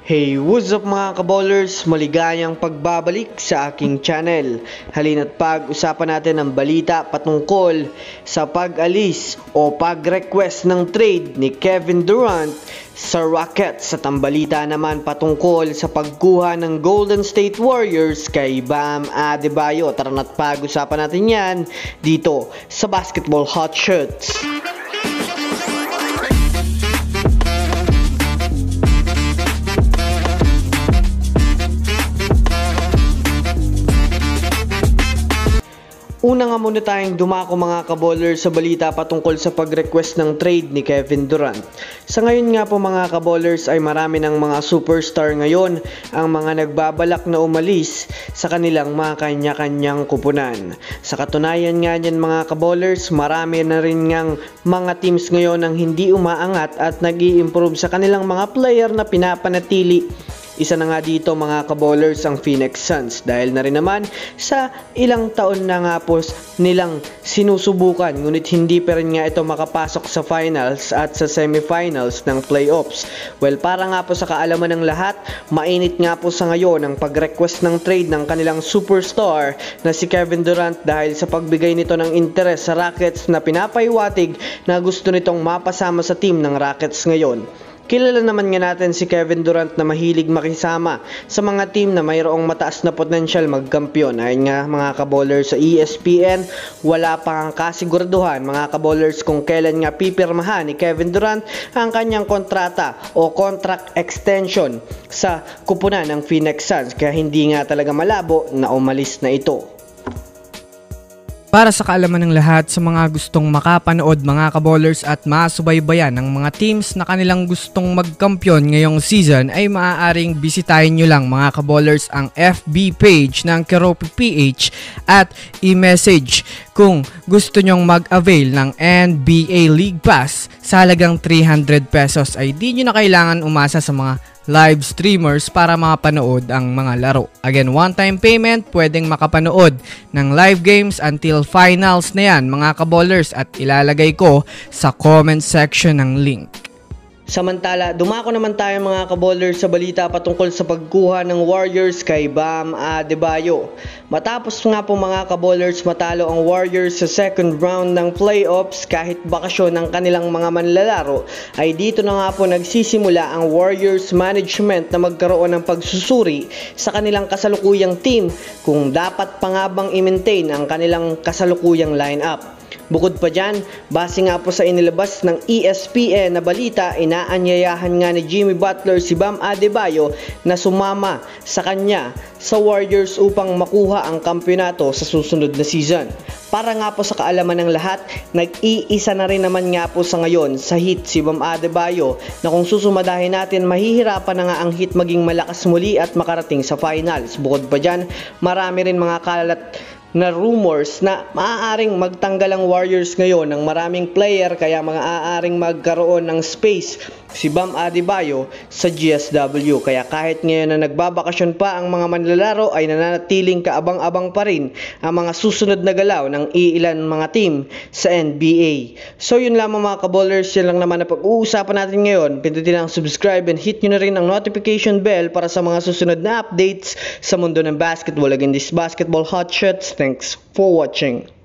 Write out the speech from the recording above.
Hey, what's up mga kaballers? Maligayang pagbabalik sa aking channel. Halina't pag-usapan natin ang balita patungkol sa pag-alis o pag-request ng trade ni Kevin Durant sa Rockets. At ang balita naman patungkol sa pagkuha ng Golden State Warriors kay Bam Adebayo. Tara na't pag-usapan natin yan dito sa Basketball Hot Shots. Una nga muna tayong dumako mga kaballers sa balita patungkol sa pag-request ng trade ni Kevin Durant. Sa ngayon nga po mga kaballers ay marami ng mga superstar ngayon ang mga nagbabalak na umalis sa kanilang mga kanya-kanyang kupunan. Sa katunayan nga niyan mga kaballers, marami na rin ngang mga teams ngayon ang hindi umaangat at nag-i-improve sa kanilang mga player na pinapanatili. Isa na nga dito mga kaballers ang Phoenix Suns dahil na rin naman sa ilang taon na nga po nilang sinusubukan ngunit hindi pa rin nga ito makapasok sa finals at sa semifinals ng playoffs. Well, para nga po sa kaalaman ng lahat, mainit nga po sa ngayon ang pag-request ng trade ng kanilang superstar na si Kevin Durant dahil sa pagbigay nito ng interes sa Rockets na pinapaiwatig na gusto nitong mapasama sa team ng Rockets ngayon. Kilala naman nga natin si Kevin Durant na mahilig makisama sa mga team na mayroong mataas na potensyal magkampiyon. Ayon nga mga kaballers sa ESPN, wala pa ang kasiguraduhan mga kaballers kung kailan nga pipirmahan ni Kevin Durant ang kanyang kontrata o contract extension sa kupunan ng Phoenix Suns, kaya hindi nga talaga malabo na umalis na ito. Para sa kaalaman ng lahat sa mga gustong makapanood mga kaballers at masubaybayan ng mga teams na kanilang gustong magkampiyon ngayong season ay maaaring bisitahin nyo lang mga kaballers ang FB page ng Keropi PH at i-message kung gusto nyong mag-avail ng NBA League Pass sa halagang 300 pesos ay di nyo na kailangan umasa sa mga live streamers para makapanood ang mga laro. Again, one-time payment, pwedeng makapanood ng live games until finals na yan mga kaballers at ilalagay ko sa comment section ng link. Samantala, dumako naman tayo mga kaballers sa balita patungkol sa pagkuha ng Warriors kay Bam Adebayo. Matapos nga po mga kaballers matalo ang Warriors sa second round ng playoffs kahit bakasyon ng kanilang mga manlalaro, ay dito na nga po nagsisimula ang Warriors management na magkaroon ng pagsusuri sa kanilang kasalukuyang team kung dapat pa nga bang i-maintain ang kanilang kasalukuyang lineup. Bukod pa dyan, base nga po sa inilabas ng ESPN na balita, inaanyayahan nga ni Jimmy Butler si Bam Adebayo na sumama sa kanya sa Warriors upang makuha ang kampyonato sa susunod na season. Para nga po sa kaalaman ng lahat, nag-iisa na rin naman nga po sa ngayon sa Heat si Bam Adebayo na kung susumadahin natin, mahihirapan na nga ang Heat maging malakas muli at makarating sa finals. Bukod pa dyan, marami rin mga kalat na rumors na maaaring magtanggal ang Warriors ngayon ng maraming player, kaya maaaring magkaroon ng space si Bam Adebayo sa GSW. Kaya kahit ngayon na nagbabakasyon pa ang mga manlalaro ay nananatiling kaabang-abang pa rin ang mga susunod na galaw ng iilan mga team sa NBA. So yun lamang mga kaballers, yan lang naman na pag-uusapan natin ngayon. Pindutin ang subscribe and hit nyo na rin ang notification bell para sa mga susunod na updates sa mundo ng basketball. Again, this Basketball Hot Shots. Thanks for watching.